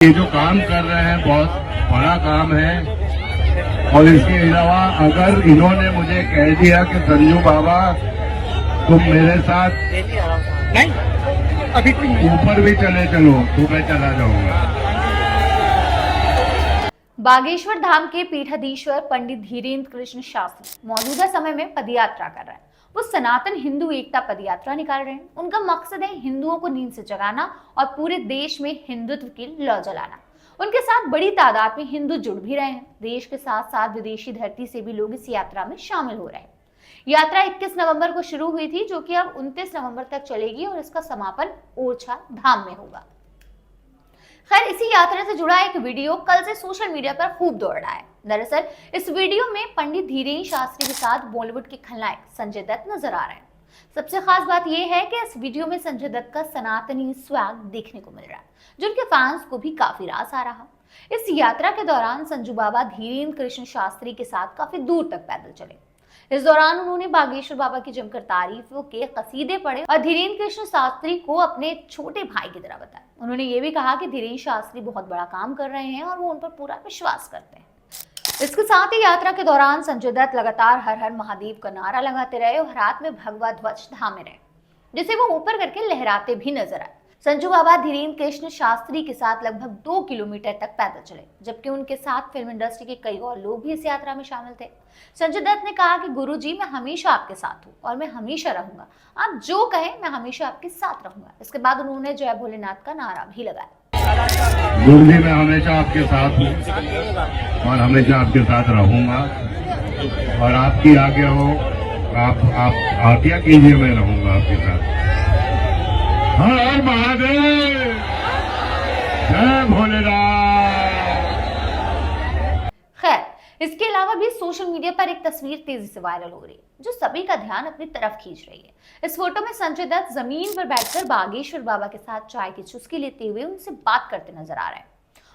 ये जो काम कर रहे हैं बहुत बड़ा काम है। और इसके अलावा अगर इन्होंने मुझे कह दिया कि संजू बाबा तुम मेरे साथ नहीं अभी कोई नहीं। ऊपर भी चले चलो तो मैं चला जाऊंगा। बागेश्वर धाम के पीठाधीश्वर पंडित धीरेन्द्र कृष्ण शास्त्री मौजूदा समय में पदयात्रा कर रहे हैं। वो सनातन हिंदू एकता पदयात्रा निकाल रहे हैं। उनका मकसद है हिंदुओं को नींद से जगाना और पूरे देश में हिंदुत्व की लौ जलाना। उनके साथ बड़ी तादाद में हिंदू जुड़ भी रहे हैं। देश के साथ साथ विदेशी धरती से भी लोग इस यात्रा में शामिल हो रहे हैं। यात्रा 21 नवंबर को शुरू हुई थी, जो कि अब 29 नवंबर तक चलेगी और इसका समापन ओरछा धाम में होगा। खैर, इसी यात्रा से जुड़ा एक वीडियो कल से सोशल मीडिया पर खूब दौड़ रहा है। दरअसल इस वीडियो में पंडित धीरेन्द्र शास्त्री के साथ बॉलीवुड के खलनायक संजय दत्त नजर आ रहे हैं। सबसे खास बात यह है कि इस वीडियो में संजय दत्त का सनातनी स्वैग देखने को मिल रहा है, जो उनके फैंस को भी काफी रास आ रहा। इस यात्रा के दौरान संजू बाबा धीरेन्द्र कृष्ण शास्त्री के साथ काफी दूर तक पैदल चले। इस दौरान उन्होंने बागेश्वर बाबा की जमकर तारीफों के कसीदे पढ़े और धीरेन्द्र कृष्ण शास्त्री को अपने छोटे भाई की तरह बताया। उन्होंने ये भी कहा कि धीरेन्द्र शास्त्री बहुत बड़ा काम कर रहे हैं और वो उन पर पूरा विश्वास करते हैं। इसके साथ ही यात्रा के दौरान संजय दत्त लगातार हर हर महादेव का नारा लगाते रहे और हाथ में भगवा ध्वज थामे रहे, जिसे वो ऊपर करके लहराते भी नजर आए। संजू बाबा धीरेन्द्र कृष्ण शास्त्री के साथ लगभग 2 किलोमीटर तक पैदल चले, जबकि उनके साथ फिल्म इंडस्ट्री के कई और लोग भी इस यात्रा में शामिल थे। संजय दत्त ने कहा कि गुरुजी, मैं हमेशा आपके साथ हूँ और मैं हमेशा रहूंगा। आप जो कहें मैं हमेशा आपके साथ रहूंगा। इसके बाद उन्होंने जय भोलेनाथ का नारा भी लगाया। गुरुजी, मैं हमेशा आपके साथ हूँ और हमेशा आपके साथ रहूंगा और आपकी आज्ञा हो, आप आज्ञा कीजिए, मैं रहूंगा आपके साथ। हर हर महादेव, जय भोलेनाथ। खैर, इसके अलावा भी सोशल मीडिया पर एक तस्वीर तेजी से वायरल हो रही है, जो सभी का ध्यान अपनी तरफ खींच रही है। इस फोटो में संजय दत्त जमीन पर बैठकर बागेश्वर बाबा के साथ चाय की चुस्की लेते हुए उनसे बात करते नजर आ रहे हैं।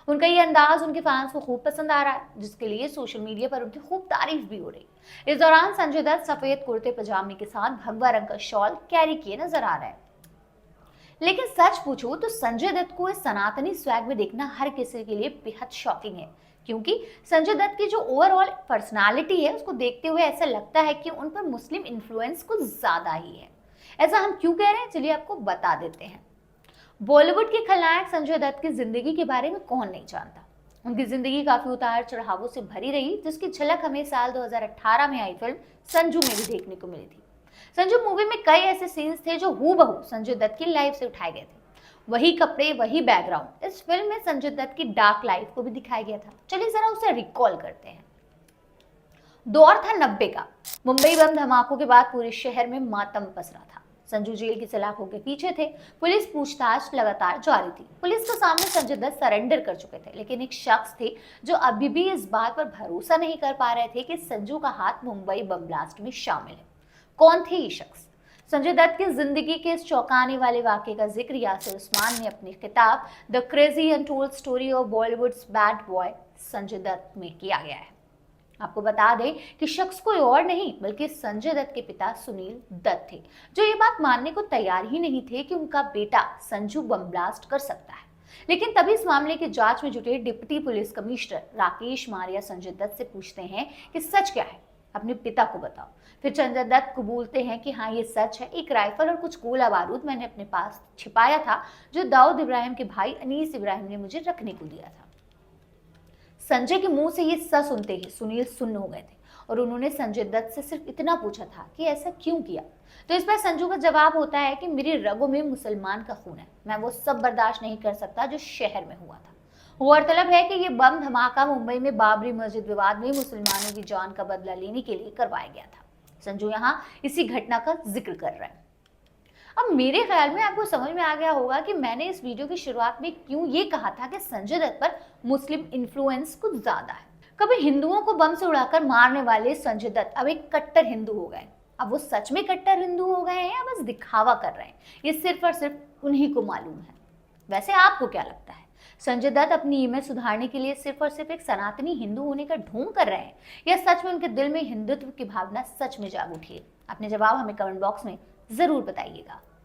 उनका ये अंदाज उनके फैंस को खूब पसंद आ रहा है, जिसके लिए सोशल मीडिया पर उनकी खूब तारीफ भी हो रही है। इस दौरान संजय दत्त सफेद कुर्ते पजामे के साथ भगवा रंग का शॉल कैरी किए नजर आ रहे हैं। लेकिन सच पूछो तो संजय दत्त को इस सनातनी स्वैग में देखना हर किसी के लिए बेहद शॉकिंग है, क्योंकि संजय दत्त की जो ओवरऑल पर्सनालिटी है उसको देखते हुए ऐसा लगता है कि उन पर मुस्लिम इन्फ्लुएंस कुछ ज्यादा ही है। ऐसा हम क्यों कह रहे हैं, चलिए आपको बता देते हैं। बॉलीवुड के खलनायक संजय दत्त की जिंदगी के बारे में कौन नहीं जानता। उनकी जिंदगी काफी उतार चढ़ावों से भरी रही, जिसकी झलक हमें साल 2018 में आई फिल्म संजू में भी देखने को मिली थी। संजू मूवी में कई ऐसे सीन्स थे जो हूबहू संजय दत्त की लाइफ से उठाए गए थे। वही कपड़े, वही बैकग्राउंड। इस फिल्म में संजय दत्त की डार्क लाइफ को भी दिखाया गया था। चलिए जरा उसे रिकॉल करते हैं। दौर था 90 का। मुंबई बम धमाकों के बाद पूरे शहर में मातम पसरा था। संजू जेल की सलाखों के पीछे थे। पुलिस पूछताछ लगातार जारी थी। पुलिस के सामने संजय दत्त सरेंडर कर चुके थे, लेकिन एक शख्स थे जो अभी भी इस बात पर भरोसा नहीं कर पा रहे थे कि संजू का हाथ मुंबई बम ब्लास्ट में शामिल है। कौन थे ये शख्स? संजय दत्त की जिंदगी के इस चौंकाने वाले वाकये का जिक्र यासिर उस्मान ने अपनी किताब the crazy untold story of Bollywood's bad boy Sanjay Dutt में किया गया है। आपको बता दें कि शख्स कोई और नहीं बल्कि संजय दत्त के पिता सुनील दत्त थे, जो ये बात मानने को तैयार ही नहीं थे कि उनका बेटा संजू बम ब्लास्ट कर सकता है। लेकिन तभी इस मामले की जांच में जुटे deputy police commissioner Rakesh Maria Sanjay Dutt से पूछते हैं कि सच क्या है, अपने पिता को बताओ। फिर संजय दत्त कबूलते हैं कि हाँ, ये सच है। एक राइफल और कुछ गोला बारूद मैंने अपने पास छिपाया था, जो दाऊद इब्राहिम के भाई अनीस इब्राहिम ने मुझे रखने को दिया था। संजय के मुंह से ये सच सुनते ही सुनील सुन्न हो गए थे और उन्होंने संजय दत्त से सिर्फ इतना पूछा था कि ऐसा क्यों किया। तो इस पर संजू का जवाब होता है कि मेरी रगों में मुसलमान का खून है, मैं वो सब बर्दाश्त नहीं कर सकता जो शहर में हुआ था। गौरतलब है कि ये बम धमाका मुंबई में बाबरी मस्जिद विवाद में मुसलमानों की जान का बदला लेने के लिए करवाया गया था। संजू यहाँ इसी घटना का जिक्र कर रहे हैं। अब मेरे ख्याल में आपको समझ में आ गया होगा कि मैंने इस वीडियो की शुरुआत में क्यों ये कहा था कि संजय दत्त पर मुस्लिम इन्फ्लुएंस कुछ ज्यादा है। कभी हिंदुओं को बम से उड़ाकर मारने वाले संजय दत्त अब एक कट्टर हिंदू हो गए। अब वो सच में कट्टर हिंदू हो गए हैं या बस दिखावा कर रहे हैं, ये सिर्फ और सिर्फ उन्हीं को मालूम है। वैसे आपको क्या लगता है, संजय दत्त अपनी इमेज सुधारने के लिए सिर्फ और सिर्फ एक सनातनी हिंदू होने का ढोंग कर रहे हैं, या सच में उनके दिल में हिंदुत्व की भावना सच में जाग उठी है? अपने जवाब हमें कमेंट बॉक्स में जरूर बताइएगा।